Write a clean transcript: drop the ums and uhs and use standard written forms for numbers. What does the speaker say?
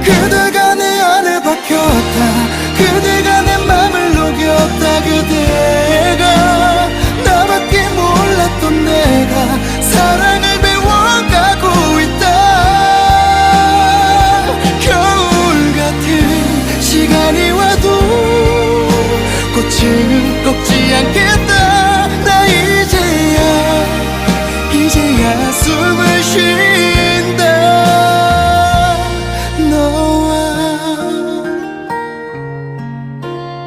그대가 내 안에 박혔다. 그대가 내 맘을 녹였다. 그대가 나밖에 몰랐던 내가 사랑을 배워가고 있다. 겨울 같은 시간이 와도 꽃은 꺾지 않겠다. 나 이제야 숨을 쉬